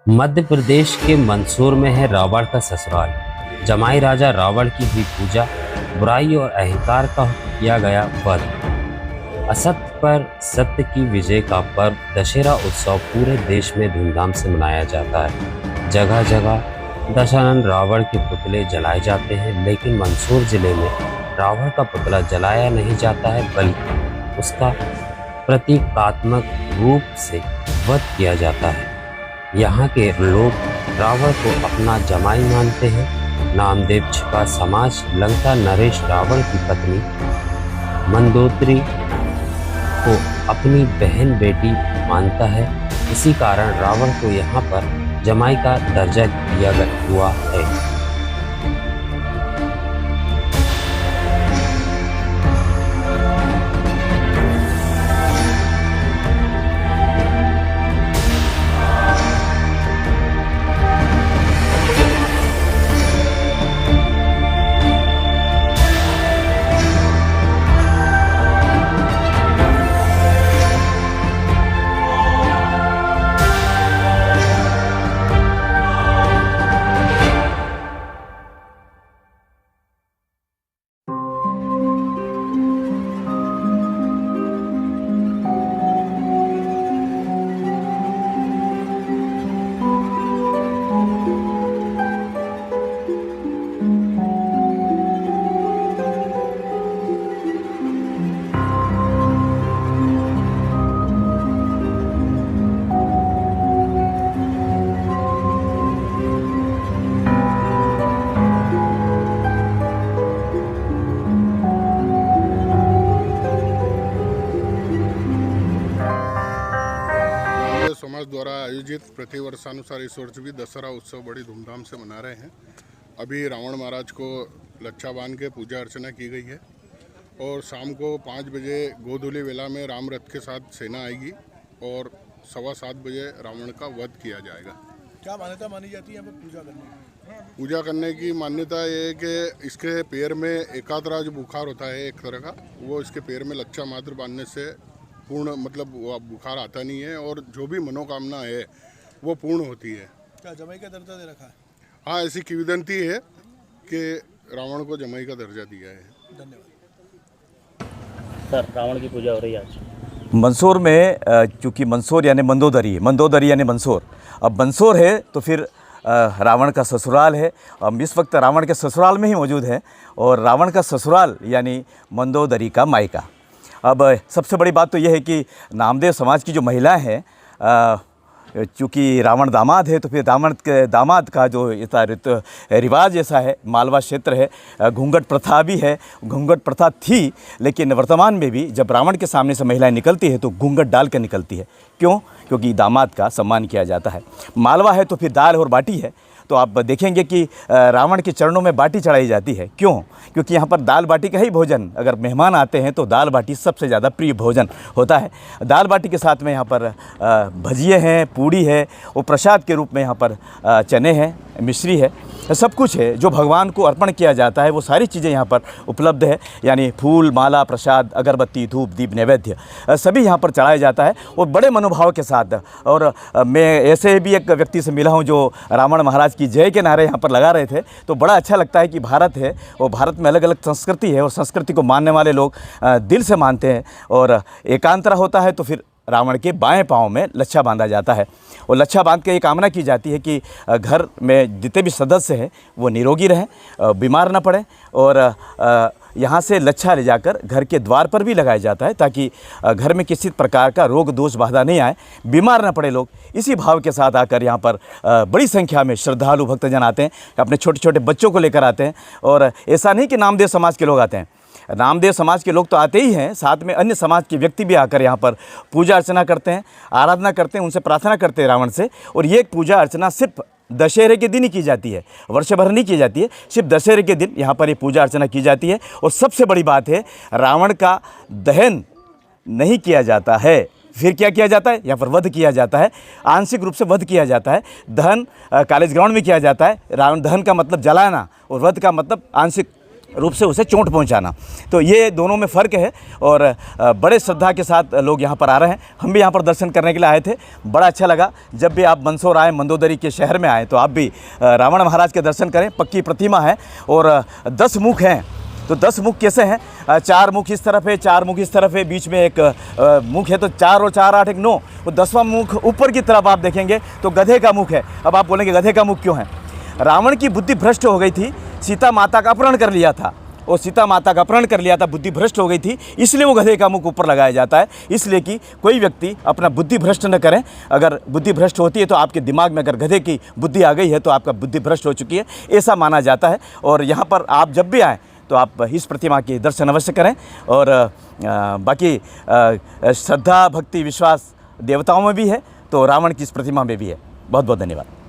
मध्य प्रदेश के मंदसौर में है रावण का ससुराल। जमाई राजा रावण की हुई पूजा, बुराई और अहंकार का किया गया वध। असत्य पर सत्य की विजय का पर्व दशहरा उत्सव पूरे देश में धूमधाम से मनाया जाता है। जगह जगह दशानन रावण के पुतले जलाए जाते हैं, लेकिन मंदसौर जिले में रावण का पुतला जलाया नहीं जाता है, बल्कि उसका प्रतीकात्मक रूप से वध किया जाता है। यहाँ के लोग रावण को अपना जमाई मानते हैं। नामदेव छिपा समाज लंका नरेश रावण की पत्नी मंदोदरी को अपनी बहन बेटी मानता है। इसी कारण रावण को यहाँ पर जमाई का दर्जा दिया हुआ है। समाज द्वारा आयोजित प्रतिवर्षानुसार इस वर्ष भी दशहरा उत्सव बड़ी धूमधाम से मना रहे हैं। अभी रावण महाराज को लच्छा बांध के पूजा अर्चना की गई है और शाम को 5 बजे गोधूली वेला में राम रथ के साथ सेना आएगी और 7:15 बजे रावण का वध किया जाएगा। क्या मान्यता मानी जाती है यहाँ पर पूजा करने की? पूजा करने की मान्यता ये है कि इसके पैर में एकाधरा जो बुखार होता है एक तरह का, वो इसके पैर में लच्छा मात्र बांधने से पूर्ण मतलब वो बुखार आता नहीं है और जो भी मनोकामना है वो पूर्ण होती है। क्या जमाई का दर्जा दे रखा है? हाँ, ऐसी किंवदंती है कि रावण को जमाई का दर्जा दिया है। धन्यवाद। सर, रावण की पूजा हो रही है आज मंदसौर में। चूँकि मंदसौर यानी मंदोदरी यानी मंदसौर। अब मंदसौर है तो फिर रावण का ससुराल है। हम इस वक्त रावण के ससुराल में ही मौजूद हैं और रावण का ससुराल यानी मंदोदरी का मायका। अब सबसे बड़ी बात तो यह है कि नामदेव समाज की जो महिलाएं हैं, चूँकि रावण दामाद है तो फिर दामाद का जो रिवाज ऐसा है, मालवा क्षेत्र है, घूंघट प्रथा भी है। घूंघट प्रथा थी, लेकिन वर्तमान में भी जब रावण के सामने से महिलाएं निकलती है तो घूंघट डाल कर निकलती है। क्यों? क्योंकि दामाद का सम्मान किया जाता है। मालवा है तो फिर दाल और बाटी है, तो आप देखेंगे कि रावण के चरणों में बाटी चढ़ाई जाती है। क्यों? क्योंकि यहाँ पर दाल बाटी का ही भोजन, अगर मेहमान आते हैं तो दाल बाटी सबसे ज़्यादा प्रिय भोजन होता है। दाल बाटी के साथ में यहाँ पर भजिए हैं, पूड़ी है, और प्रसाद के रूप में यहाँ पर चने हैं, मिश्री है, सब कुछ है जो भगवान को अर्पण किया जाता है। वो सारी चीज़ें यहाँ पर उपलब्ध है, यानी फूल, माला, प्रसाद, अगरबत्ती, धूप, दीप, नैवेद्य सभी यहाँ पर चढ़ाया जाता है और बड़े मनोभाव के साथ। और मैं ऐसे भी एक व्यक्ति से मिला हूँ जो रावण महाराज की जय के नारे यहाँ पर लगा रहे थे, तो बड़ा अच्छा लगता है कि भारत है और भारत में अलग अलग संस्कृति है और संस्कृति को मानने वाले लोग दिल से मानते हैं। और एकांतरा होता है तो फिर रावण के बाएं पांव में लच्छा बांधा जाता है और लच्छा बांध के ये कामना की जाती है कि घर में जितने भी सदस्य हैं वो निरोगी रहें, बीमार ना पड़ें। और यहाँ से लच्छा ले जाकर घर के द्वार पर भी लगाया जाता है ताकि घर में किसी प्रकार का रोग दोष बाधा नहीं आए, बीमार ना पड़े लोग। इसी भाव के साथ आकर यहाँ पर बड़ी संख्या में श्रद्धालु भक्तजन आते हैं, अपने छोटे छोटे बच्चों को लेकर आते हैं। और ऐसा नहीं कि नामदेव समाज के लोग आते हैं, नामदेव समाज के लोग तो आते ही हैं, साथ में अन्य समाज के व्यक्ति भी आकर यहाँ पर पूजा अर्चना करते हैं, आराधना करते हैं, उनसे प्रार्थना करते हैं रावण से। और ये पूजा अर्चना सिर्फ दशहरे के दिन ही की जाती है, वर्ष भर नहीं की जाती है, सिर्फ दशहरे के दिन यहाँ पर ये पूजा अर्चना की जाती है। और सबसे बड़ी बात है, रावण का दहन नहीं किया जाता है, फिर क्या किया जाता है? यहाँ पर वध किया जाता है, आंशिक रूप से वध किया जाता है। दहन कॉलेज ग्राउंड में किया जाता है। रावण दहन का मतलब जलाना और वध का मतलब आंशिक रूप से उसे चोट पहुंचाना। तो ये दोनों में फ़र्क है और बड़े श्रद्धा के साथ लोग यहाँ पर आ रहे हैं। हम भी यहाँ पर दर्शन करने के लिए आए थे, बड़ा अच्छा लगा। जब भी आप मंदसौर आए, मंदोदरी के शहर में आए, तो आप भी रावण महाराज के दर्शन करें। पक्की प्रतिमा है और 10 मुख हैं। तो 10 मुख कैसे हैं? 4 मुख इस तरफ है, 4 मुख इस तरफ है, बीच में एक मुख है, तो 4 और 4 8 एक 9। वो 10वां मुख ऊपर की तरफ आप देखेंगे तो गधे का मुख है। अब आप बोलेंगे गधे का मुख क्यों है? रावण की बुद्धि भ्रष्ट हो गई थी, सीता माता का अपहरण कर लिया था, और सीता माता का अपहरण कर लिया था, बुद्धि भ्रष्ट हो गई थी, इसलिए वो गधे का मुख ऊपर लगाया जाता है। इसलिए कि कोई व्यक्ति अपना बुद्धि भ्रष्ट न करें। अगर बुद्धि भ्रष्ट होती है तो आपके दिमाग में अगर गधे की बुद्धि आ गई है तो आपका बुद्धि भ्रष्ट हो चुकी है, ऐसा माना जाता है। और यहाँ पर आप जब भी आएँ तो आप इस प्रतिमा के दर्शन अवश्य करें। और बाकी श्रद्धा, भक्ति, विश्वास देवताओं में भी है, तो रावण की इस प्रतिमा में भी है। बहुत बहुत धन्यवाद।